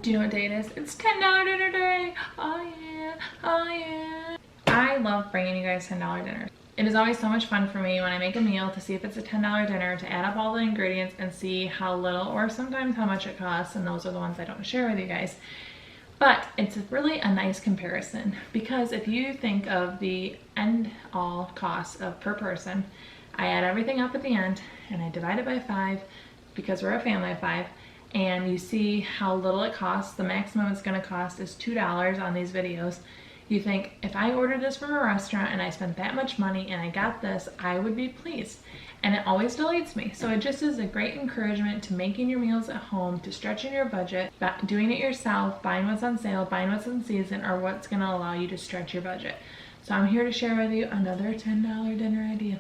Do you know what day it is? It's $10 dinner day. Oh yeah, oh yeah. I love bringing you guys $10 dinners. It is always so much fun for me when I make a meal to see if it's a $10 dinner, to add up all the ingredients and see how little or sometimes how much it costs, and those are the ones I don't share with you guys. But it's really a nice comparison, because if you think of the end all costs of per person, I add everything up at the end and I divide it by 5 because we're a family of 5, and you see how little it costs. The maximum it's going to cost is $2 on these videos. You think, if I ordered this from a restaurant and I spent that much money and I got this, I would be pleased. And it always delights me. So it just is a great encouragement to making your meals at home, to stretching your budget, doing it yourself, buying what's on sale, buying what's in season, or what's going to allow you to stretch your budget. So I'm here to share with you another $10 dinner idea.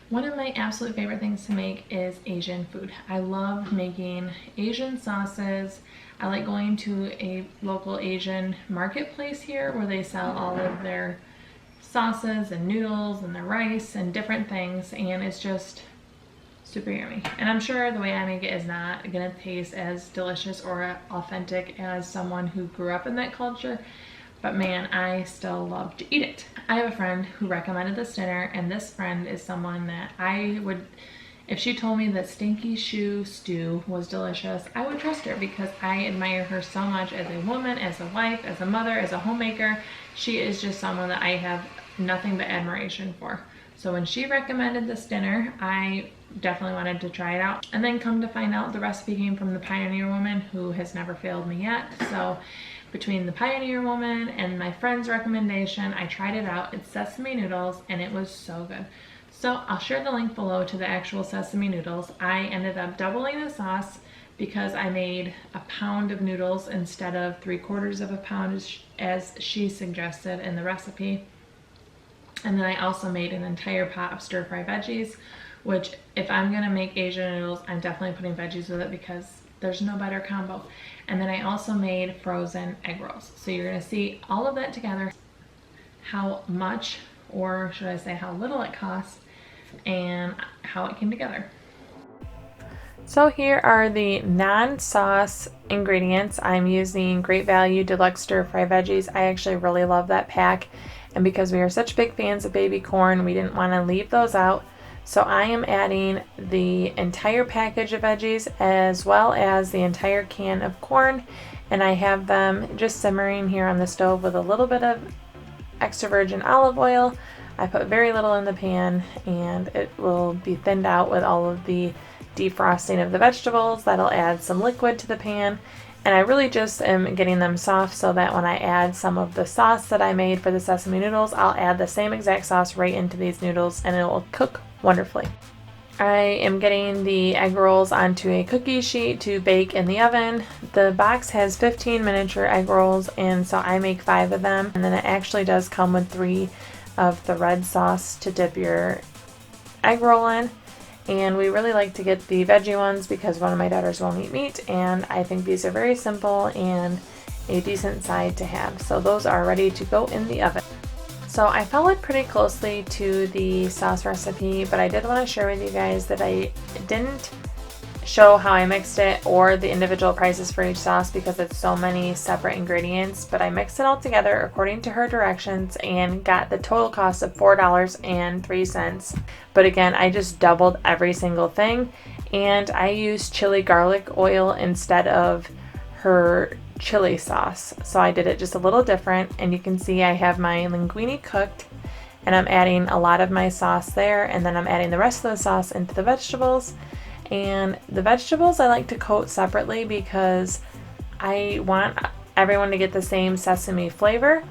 One of my absolute favorite things to make is Asian food. I love making Asian sauces. I like going to a local Asian marketplace here where they sell all of their sauces and noodles and the rice and different things, and it's just super yummy. And I'm sure the way I make it is not gonna taste as delicious or authentic as someone who grew up in that culture, but man, I still love to eat it. I have a friend who recommended this dinner, and this friend is someone that I would, if she told me that stinky shoe stew was delicious, I would trust her, because I admire her so much as a woman, as a wife, as a mother, as a homemaker. She is just someone that I have nothing but admiration for. So when she recommended this dinner, I definitely wanted to try it out. And then come to find out, the recipe came from the Pioneer Woman, who has never failed me yet. So between the Pioneer Woman and my friend's recommendation, I tried it out. It's sesame noodles, and it was so good. So I'll share the link below to the actual sesame noodles. I ended up doubling the sauce because I made a pound of noodles instead of 3/4 of a pound as she suggested in the recipe. And then I also made an entire pot of stir-fry veggies, which if I'm gonna make Asian noodles, I'm definitely putting veggies with it because there's no better combo. And then I also made frozen egg rolls. So you're gonna see all of that together, how much, or should I say how little it costs, and how it came together. So here are the non-sauce ingredients. I'm using Great Value Deluxe Stir Fry Veggies. I actually really love that pack, and because we are such big fans of baby corn, we didn't want to leave those out. So I am adding the entire package of veggies as well as the entire can of corn, and I have them just simmering here on the stove with a little bit of extra virgin olive oil. I put very little in the pan, and it will be thinned out with all of the defrosting of the vegetables. That'll add some liquid to the pan, and I really just am getting them soft so that when I add some of the sauce that I made for the sesame noodles, I'll add the same exact sauce right into these noodles, and it will cook wonderfully. I am getting the egg rolls onto a cookie sheet to bake in the oven. The box has 15 miniature egg rolls, and so I make 5 of them, and then it actually does come with 3 of the red sauce to dip your egg roll in. And we really like to get the veggie ones because one of my daughters won't eat meat, and I think these are very simple and a decent side to have. So those are ready to go in the oven. So I followed pretty closely to the sauce recipe, but I did want to share with you guys that I didn't show how I mixed it or the individual prices for each sauce because it's so many separate ingredients, but I mixed it all together according to her directions and got the total cost of $4.03. But again, I just doubled every single thing, and I used chili garlic oil instead of her chili sauce. So I did it just a little different, and you can see I have my linguine cooked, and I'm adding a lot of my sauce there, and then I'm adding the rest of the sauce into the vegetables. And the vegetables I like to coat separately because I want everyone to get the same sesame flavor,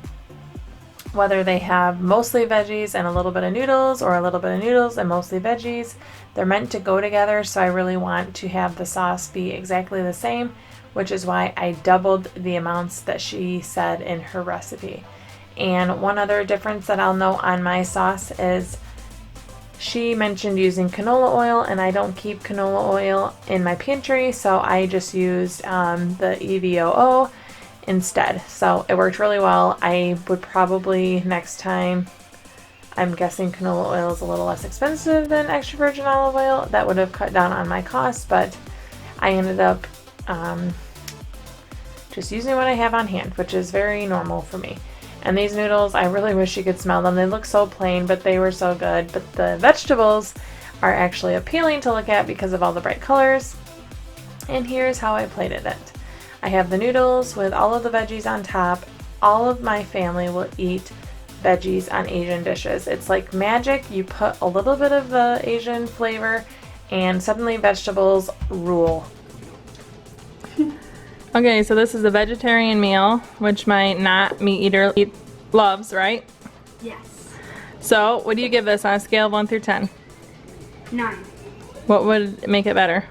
whether they have mostly veggies and a little bit of noodles or a little bit of noodles and mostly veggies. They're meant to go together, so I really want to have the sauce be exactly the same, which is why I doubled the amounts that she said in her recipe. And one other difference that I'll note on my sauce is she mentioned using canola oil, and I don't keep canola oil in my pantry, so I just used the EVOO instead. So it worked really well. I would probably next time, I'm guessing canola oil is a little less expensive than extra virgin olive oil. That would have cut down on my costs, but I ended up just using what I have on hand, which is very normal for me. And these noodles, I really wish you could smell them. They look so plain, but they were so good. But the vegetables are actually appealing to look at because of all the bright colors. And here's how I plated it. I have the noodles with all of the veggies on top. All of my family will eat veggies on Asian dishes. It's like magic. You put a little bit of the Asian flavor and suddenly vegetables rule. Okay, so this is a vegetarian meal, which my not meat eater loves, right? Yes. So, what do you give this on a scale of 1 through 10? 9. What would make it better?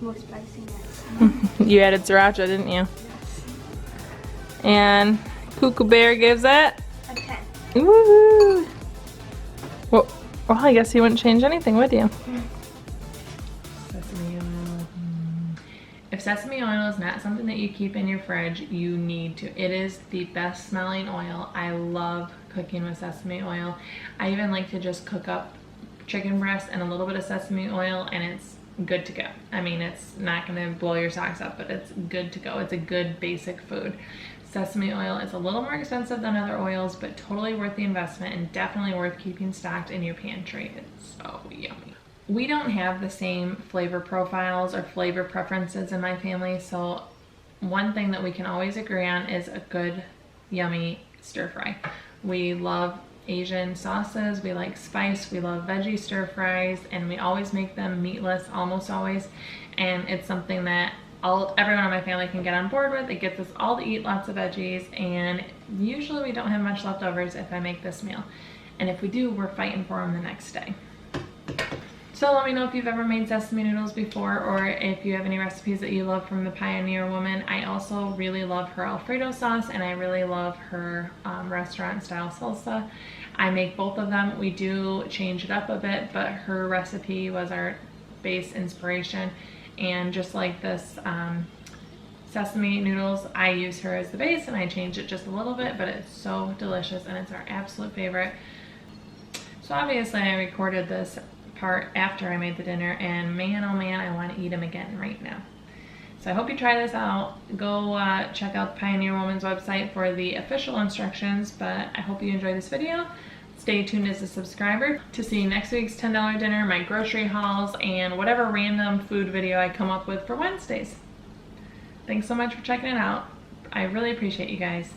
More spiciness. You added sriracha, didn't you? Yes. And Cuckoo Bear gives it? A 10. Woohoo! Well, I guess you wouldn't change anything, would you? Sesame oil. If sesame oil is not something that you keep in your fridge, you need to. It is the best smelling oil. I love cooking with sesame oil. I even like to just cook up chicken breast and a little bit of sesame oil, and it's good to go. I mean, it's not gonna blow your socks up, but it's good to go. It's a good basic food. Sesame oil is a little more expensive than other oils, but totally worth the investment and definitely worth keeping stocked in your pantry. It's so yummy. We don't have the same flavor profiles or flavor preferences in my family, so one thing that we can always agree on is a good, yummy stir fry. We love Asian sauces, we like spice, we love veggie stir fries, and we always make them meatless, almost always, and it's something that everyone in my family can get on board with. It gets us all to eat lots of veggies, and usually we don't have much leftovers if I make this meal, and if we do, we're fighting for them the next day. So let me know if you've ever made sesame noodles before, or if you have any recipes that you love from the Pioneer Woman. I also really love her Alfredo sauce, and I really love her restaurant style salsa. I make both of them. We do change it up a bit, but her recipe was our base inspiration. And just like this sesame noodles, I use her as the base and I change it just a little bit, but it's so delicious and it's our absolute favorite. So obviously I recorded this part after I made the dinner, and man oh man, I want to eat them again right now. So I hope you try this out. Go check out the Pioneer Woman's website for the official instructions, but I hope you enjoyed this video. Stay tuned as a subscriber to see next week's $10 dinner, my grocery hauls, and whatever random food video I come up with for Wednesdays. Thanks so much for checking it out. I really appreciate you guys.